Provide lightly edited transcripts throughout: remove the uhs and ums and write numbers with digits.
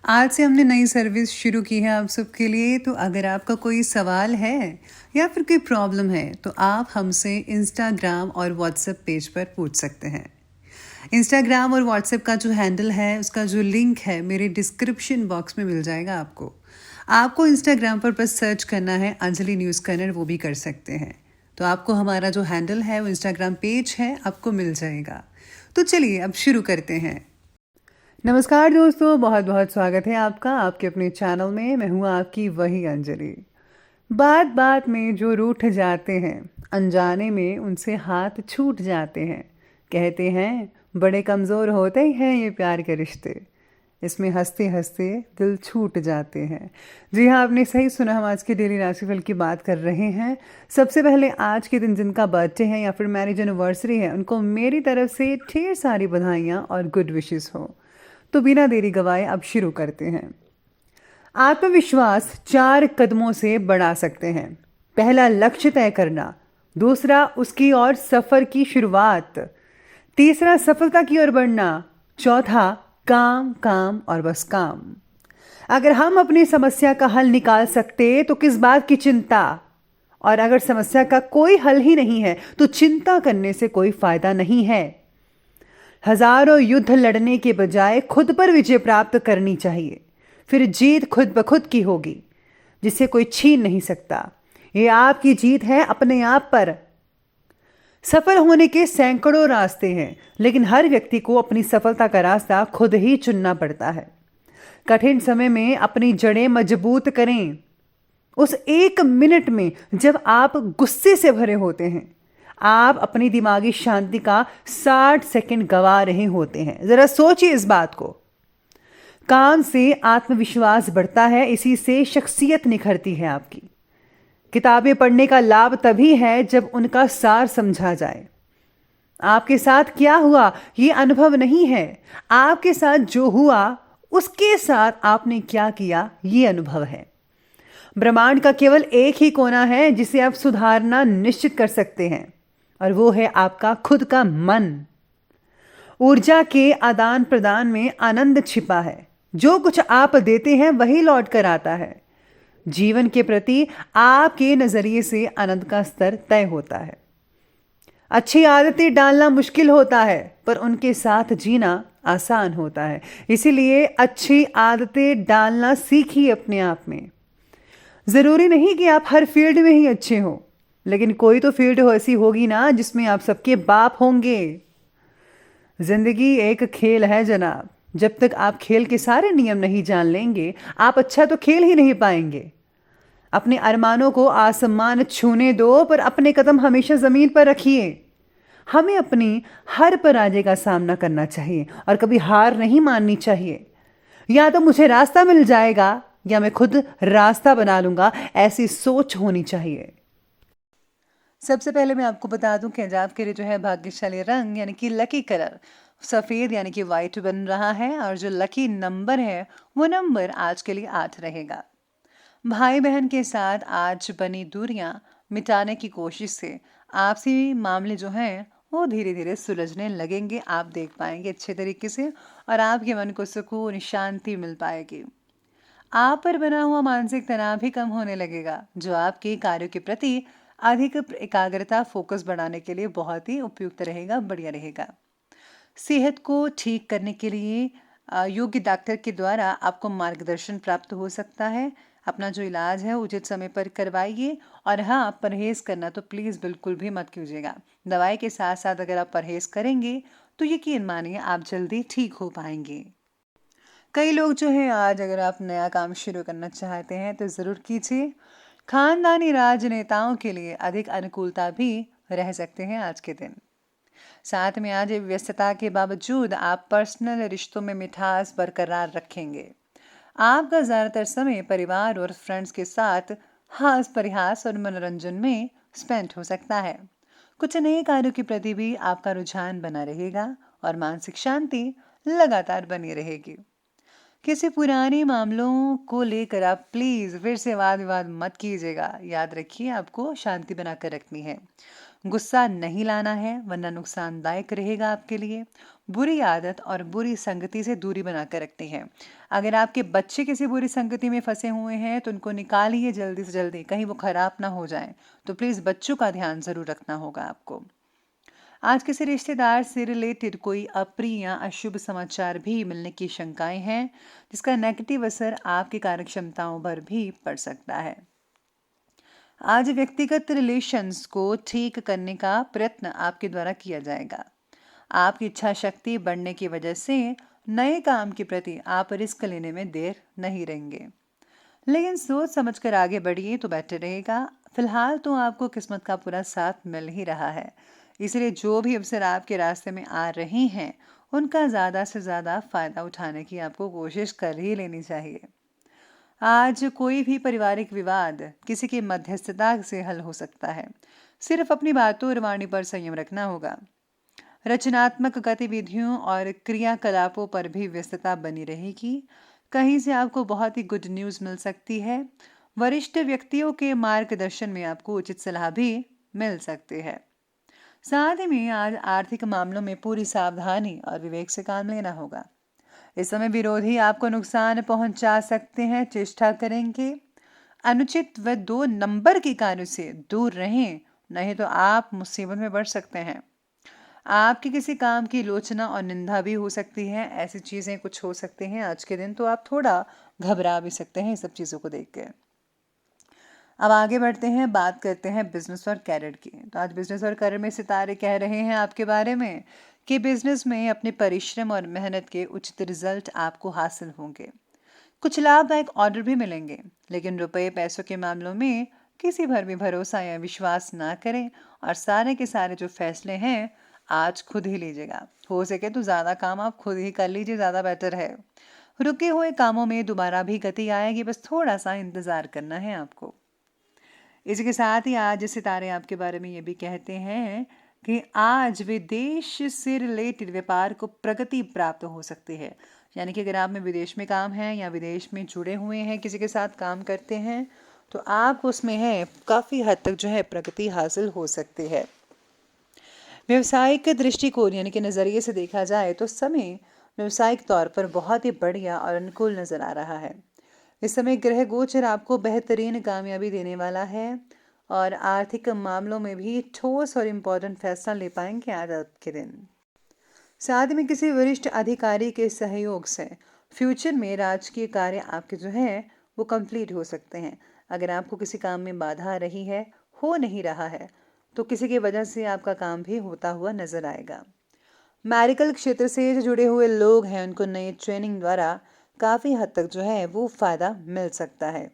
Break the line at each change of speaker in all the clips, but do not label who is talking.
आज से हमने नई सर्विस शुरू की है आप सबके लिए। तो अगर आपका कोई सवाल है या फिर कोई प्रॉब्लम है तो आप हमसे इंस्टाग्राम और व्हाट्सएप पेज पर पूछ सकते हैं। इंस्टाग्राम और व्हाट्सएप का जो हैंडल है उसका जो लिंक है मेरे डिस्क्रिप्शन बॉक्स में मिल जाएगा आपको। आपको इंस्टाग्राम पर बस सर्च करना है अंजलि न्यूज़ कन्नड़, वो भी कर सकते हैं। तो आपको हमारा जो हैंडल है वो इंस्टाग्राम पेज है, आपको मिल जाएगा। तो चलिए अब शुरू करते हैं। नमस्कार दोस्तों, बहुत बहुत स्वागत है आपका आपके अपने चैनल में। मैं हूँ आपकी वही अंजलि। बात बात में जो रूठ जाते हैं, अनजाने में उनसे हाथ छूट जाते हैं। कहते हैं बड़े कमज़ोर होते ही हैं ये प्यार के रिश्ते, इसमें हंसते हंसते दिल छूट जाते हैं। जी हाँ, आपने सही सुना, हम आज के डेली राशिफल की बात कर रहे हैं। सबसे पहले आज के दिन जिनका बर्थडे है या फिर मैरिज एनिवर्सरी है, उनको मेरी तरफ से ढेर सारी बधाइयाँ और गुड विशेस हो। तो बिना देरी गवाए अब शुरू करते हैं। आत्मविश्वास 4 कदमों से बढ़ा सकते हैं। पहला, लक्ष्य तय करना। दूसरा, उसकी और सफर की शुरुआत। तीसरा, सफलता की ओर बढ़ना। चौथा, काम काम और बस काम। अगर हम अपनी समस्या का हल निकाल सकते तो किस बात की चिंता, और अगर समस्या का कोई हल ही नहीं है तो चिंता करने से कोई फायदा नहीं है। हजारों युद्ध लड़ने के बजाय खुद पर विजय प्राप्त करनी चाहिए, फिर जीत खुद ब खुद की होगी, जिसे कोई छीन नहीं सकता। ये आपकी जीत है अपने आप पर। सफल होने के सैकड़ों रास्ते हैं, लेकिन हर व्यक्ति को अपनी सफलता का रास्ता खुद ही चुनना पड़ता है। कठिन समय में अपनी जड़ें मजबूत करें। उस 1 मिनट में जब आप गुस्से से भरे होते हैं, आप अपनी दिमागी शांति का 60 सेकंड गवा रहे होते हैं। जरा सोचिए इस बात को। काम से आत्मविश्वास बढ़ता है, इसी से शख्सियत निखरती है आपकी। किताबें पढ़ने का लाभ तभी है जब उनका सार समझा जाए। आपके साथ क्या हुआ ये अनुभव नहीं है, आपके साथ जो हुआ उसके साथ आपने क्या किया ये अनुभव है। ब्रह्मांड का केवल एक ही कोना है जिसे आप सुधारना निश्चित कर सकते हैं, और वो है आपका खुद का मन। ऊर्जा के आदान प्रदान में आनंद छिपा है। जो कुछ आप देते हैं वही लौट कर आता है। जीवन के प्रति आपके नजरिए से आनंद का स्तर तय होता है। अच्छी आदतें डालना मुश्किल होता है, पर उनके साथ जीना आसान होता है। इसीलिए अच्छी आदतें डालना सीखिए अपने आप में। जरूरी नहीं कि आप हर फील्ड में ही अच्छे हो, लेकिन कोई तो फील्ड ऐसी होगी ना जिसमें आप सबके बाप होंगे। जिंदगी एक खेल है जनाब। जब तक आप खेल के सारे नियम नहीं जान लेंगे, आप अच्छा तो खेल ही नहीं पाएंगे। अपने अरमानों को आसमान छूने दो, पर अपने कदम हमेशा जमीन पर रखिए। हमें अपनी हर पराजय का सामना करना चाहिए और कभी हार नहीं माननी चाहिए। या तो मुझे रास्ता मिल जाएगा या मैं खुद रास्ता बना लूंगा, ऐसी सोच होनी चाहिए। सबसे पहले मैं आपको बता दूं कि आज आपके लिए जो है भाग्यशाली रंग यानी कि लकी कलर सफ़ेद यानी कि वाइट बन रहा है, और जो लकी नंबर है वो नंबर आज के लिए 8 रहेगा। भाई बहन के साथ आज बनी दूरियां मिटाने की कोशिश से आपसी मामले जो हैं वो धीरे धीरे सुलझने लगेंगे। आप देख पाएंगे अच्छे तरीके से, और आपके मन को सुकून शांति मिल पाएगी। आप पर बना हुआ मानसिक तनाव भी कम होने लगेगा, जो आपके कार्यों के प्रति अधिक एकाग्रता फोकस बढ़ाने के लिए बहुत ही उपयुक्त रहेगा, बढ़िया रहेगा। सेहत को ठीक करने के लिए योग्य डॉक्टर के द्वारा आपको मार्गदर्शन प्राप्त हो सकता है। अपना जो इलाज है उचित समय पर करवाइए, और हाँ, परहेज करना तो प्लीज़ बिल्कुल भी मत कीजिएगा। दवाई के साथ साथ अगर आप परहेज करेंगे तो यकीन मानिए आप जल्दी ठीक हो पाएंगे। कई लोग जो है आज अगर आप नया काम शुरू करना चाहते हैं तो ज़रूर कीजिए। खानदानी राजनेताओं के लिए अधिक अनुकूलता भी रह सकते हैं आज के दिन। साथ में आज व्यस्तता के बावजूद आप पर्सनल रिश्तों में मिठास बरकरार रखेंगे। आपका ज़्यादातर समय परिवार और फ्रेंड्स के साथ हास परिहास और मनोरंजन में स्पेंड हो सकता है। कुछ नए कार्यों के प्रति भी आपका रुझान बना रहेगा, और मानसिक शांति लगातार बनी रहेगी। किसी पुराने मामलों को लेकर आप प्लीज़ फिर से वाद विवाद मत कीजिएगा। याद रखिए आपको शांति बनाकर रखनी है। गुस्सा नहीं लाना है वरना नुकसानदायक रहेगा आपके लिए। बुरी आदत और बुरी संगति से दूरी बनाकर रखनी है। अगर आपके बच्चे किसी बुरी संगति में फंसे हुए हैं तो उनको निकालिए जल्दी से जल्दी, कहीं वो खराब ना हो जाए। तो प्लीज़ बच्चों का ध्यान ज़रूर रखना होगा आपको। आज किसी रिश्तेदार से रिलेटेड कोई अप्रिय या अशुभ समाचार भी मिलने की शंकाएं हैं, जिसका नेगेटिव असर आपकी कार्यक्षमताओं पर भी पड़ सकता है। आज व्यक्तिगत रिलेशंस को ठीक करने का प्रयत्न आपके द्वारा किया जाएगा। आपकी इच्छा शक्ति बढ़ने की वजह से नए काम के प्रति आप रिस्क लेने में देर नहीं रहेंगे, लेकिन सोच समझकर आगे बढ़िए तो बेटर रहेगा। फिलहाल तो आपको किस्मत का पूरा साथ मिल ही रहा है, इसलिए जो भी अवसर आपके रास्ते में आ रहे हैं उनका ज़्यादा से ज़्यादा फ़ायदा उठाने की आपको कोशिश कर ही लेनी चाहिए। आज कोई भी पारिवारिक विवाद किसी की मध्यस्थता से हल हो सकता है। सिर्फ अपनी बातों और वाणी पर संयम रखना होगा। रचनात्मक गतिविधियों और क्रियाकलापों पर भी व्यस्तता बनी रहेगी। कहीं से आपको बहुत ही गुड न्यूज़ मिल सकती है। वरिष्ठ व्यक्तियों के मार्गदर्शन में आपको उचित सलाह भी मिल सकती है। साथ ही में आज आर्थिक मामलों में पूरी सावधानी और विवेक से काम लेना होगा। इस समय विरोधी आपको नुकसान पहुंचा सकते हैं, चेष्टा करेंगे अनुचित व 2 नंबर के कार्यों से दूर रहें, नहीं तो आप मुसीबत में पड़ सकते हैं। आपके किसी काम की आलोचना और निंदा भी हो सकती है। ऐसी चीज़ें कुछ हो सकती हैं आज के दिन, तो आप थोड़ा घबरा भी सकते हैं सब चीज़ों को देख के। अब आगे बढ़ते हैं, बात करते हैं बिजनेस और कैरियर की। तो आज बिजनेस और कैरियर में सितारे कह रहे हैं आपके बारे में कि बिजनेस में अपने परिश्रम और मेहनत के उचित रिजल्ट आपको हासिल होंगे। कुछ लाभदायक ऑर्डर भी मिलेंगे, लेकिन रुपए पैसों के मामलों में किसी पर भी भरोसा या विश्वास ना करें और सारे के सारे जो फैसले हैं आज खुद ही लीजिएगा। हो सके तो ज़्यादा काम आप खुद ही कर लीजिए, ज़्यादा बेटर है। रुके हुए कामों में दोबारा भी गति आएगी, बस थोड़ा सा इंतज़ार करना है आपको। इसी के साथ ही आज सितारे आपके बारे में ये भी कहते हैं कि आज विदेश से रिलेटेड व्यापार को प्रगति प्राप्त हो सकती है। यानी कि अगर आप में विदेश में काम है या विदेश में जुड़े हुए हैं, किसी के साथ काम करते हैं, तो आपको उसमें है काफ़ी हद तक जो है प्रगति हासिल हो सकती है। व्यावसायिक दृष्टिकोण यानी कि नज़रिए से देखा जाए तो समय व्यावसायिक तौर पर बहुत ही बढ़िया और अनुकूल नज़र आ रहा है। इस समय ग्रह गोचर आपको बेहतरीन कामयाबी देने वाला है और आर्थिक मामलों में भी ठोस और इम्पोर्टेंट फैसला ले पाएंगे आज आपके दिन। साथ में किसी वरिष्ठ अधिकारी के सहयोग से फ्यूचर में राजकीय कार्य आपके जो है वो कंप्लीट हो सकते हैं। अगर आपको किसी काम में बाधा आ रही है, हो नहीं रहा है, तो किसी की वजह से आपका काम भी होता हुआ नजर आएगा। मेडिकल क्षेत्र से जो जुड़े हुए लोग हैं उनको नई ट्रेनिंग द्वारा काफ़ी हद तक जो है वो फ़ायदा मिल सकता है।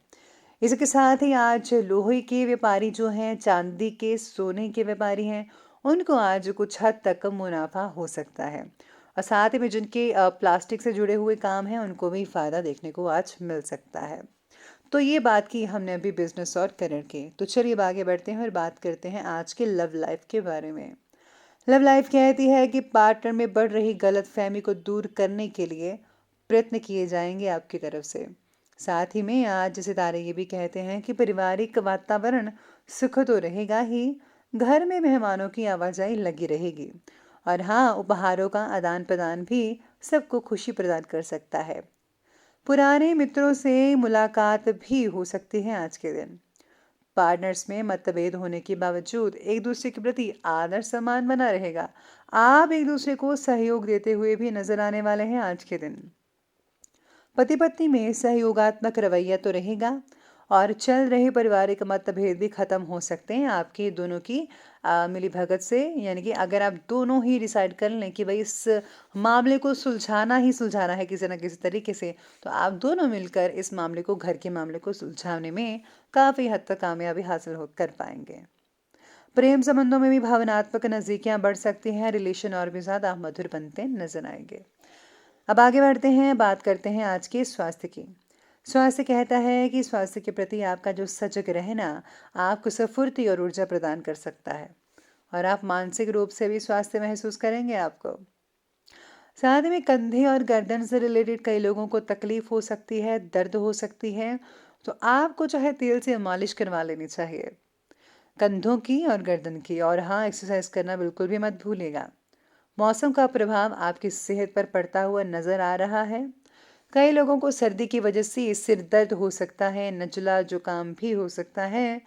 इसके साथ ही आज लोहे के व्यापारी जो हैं, चांदी के सोने के व्यापारी हैं, उनको आज कुछ हद तक मुनाफा हो सकता है। और साथ ही में जिनके प्लास्टिक से जुड़े हुए काम हैं उनको भी फ़ायदा देखने को आज मिल सकता है। तो ये बात की हमने अभी बिजनेस और करियर की। तो चलिए अब आगे बढ़ते हैं और बात करते हैं आज के लव लाइफ के बारे में। लव लाइफ कहती है कि पार्टनर में बढ़ रही गलतफहमी को दूर करने के लिए प्रयत्न किए जाएंगे आपकी तरफ से। साथ ही में आज सितारे ये भी कहते हैं कि पारिवारिक वातावरण सुख तो रहेगा ही, घर में मेहमानों की आवाजाही लगी रहेगी और हाँ, उपहारों का आदान प्रदान भी सबको खुशी प्रदान कर सकता है। पुराने मित्रों से मुलाकात भी हो सकती है आज के दिन। पार्टनर्स में मतभेद होने के बावजूद एक दूसरे के प्रति आदर सम्मान बना रहेगा। आप एक दूसरे को सहयोग देते हुए भी नजर आने वाले हैं आज के दिन। पति पत्नी में सहयोगात्मक रवैया तो रहेगा और चल रहे पारिवारिक मतभेद भी खत्म हो सकते हैं आपके दोनों की मिली भगत से। यानी कि अगर आप दोनों ही डिसाइड कर लें कि भाई इस मामले को सुलझाना ही सुलझाना है किसी न किसी तरीके से, तो आप दोनों मिलकर इस मामले को, घर के मामले को सुलझाने में काफ़ी हद तक कामयाबी हासिल कर पाएंगे। प्रेम संबंधों में भी भावनात्मक नज़दीकियाँ बढ़ सकती हैं, रिलेशन और भी ज़्यादा मधुर बनते नजर आएंगे। अब आगे बढ़ते हैं, बात करते हैं आज के स्वास्थ्य की। स्वास्थ्य कहता है कि स्वास्थ्य के प्रति आपका जो सजग रहना आपको स्फूर्ति और ऊर्जा प्रदान कर सकता है और आप मानसिक रूप से भी स्वास्थ्य महसूस करेंगे आपको। साथ में कंधे और गर्दन से रिलेटेड कई लोगों को तकलीफ हो सकती है, दर्द हो सकती है, तो आपको चाहे तेल से मालिश करवा लेनी चाहिए। कंधों की और गर्दन की। और हाँ, एक्सरसाइज करना बिल्कुल भी मत भूलिएगा। मौसम का प्रभाव आपकी सेहत पर पड़ता हुआ नजर आ रहा है। कई लोगों को सर्दी की वजह से सिर दर्द हो सकता है, नज़ला जुकाम भी हो सकता है,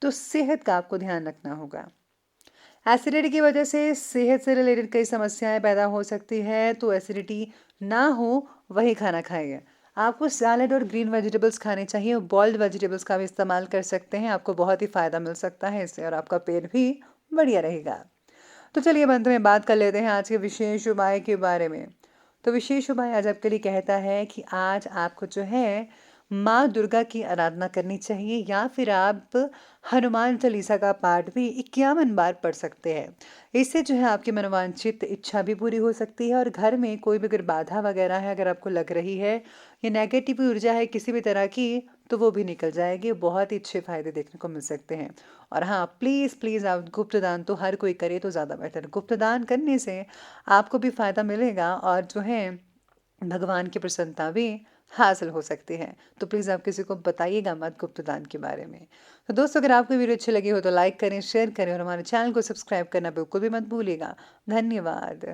तो सेहत का आपको ध्यान रखना होगा। एसिडिटी की वजह से सेहत से रिलेटेड कई समस्याएं पैदा हो सकती है, तो एसिडिटी ना हो वही खाना खाइए। आपको सैलड और ग्रीन वेजिटेबल्स खाने चाहिए, और बॉइल्ड वेजिटेबल्स का भी इस्तेमाल कर सकते हैं। आपको बहुत ही फ़ायदा मिल सकता है इससे, और आपका पेट भी बढ़िया रहेगा। तो चलिए अब अंत में बात कर लेते हैं आज के विशेष उपाय के बारे में। तो विशेष उपाय आज आपके लिए कहता है कि आज आपको जो है माँ दुर्गा की आराधना करनी चाहिए, या फिर आप हनुमान चालीसा का पाठ भी 51 बार पढ़ सकते हैं। इससे जो है आपकी मनोवांछित इच्छा भी पूरी हो सकती है, और घर में कोई भी अगर बाधा वगैरह है, अगर आपको लग रही है या नेगेटिव ऊर्जा है किसी भी तरह की, तो वो भी निकल जाएगी। बहुत ही अच्छे फायदे देखने को मिल सकते हैं। और हाँ, प्लीज़ प्लीज़ आप गुप्त दान तो हर कोई करे तो ज़्यादा बेटर। गुप्त दान करने से आपको भी फ़ायदा मिलेगा, और जो है भगवान की प्रसन्नता भी हासिल हो सकती है। तो प्लीज़ आप किसी को बताइएगा मत गुप्त दान के बारे में। तो दोस्तों, अगर आपको वीडियो अच्छी लगी हो तो लाइक करें, शेयर करें, और हमारे चैनल को सब्सक्राइब करना बिल्कुल भी मत भूलिएगा। धन्यवाद।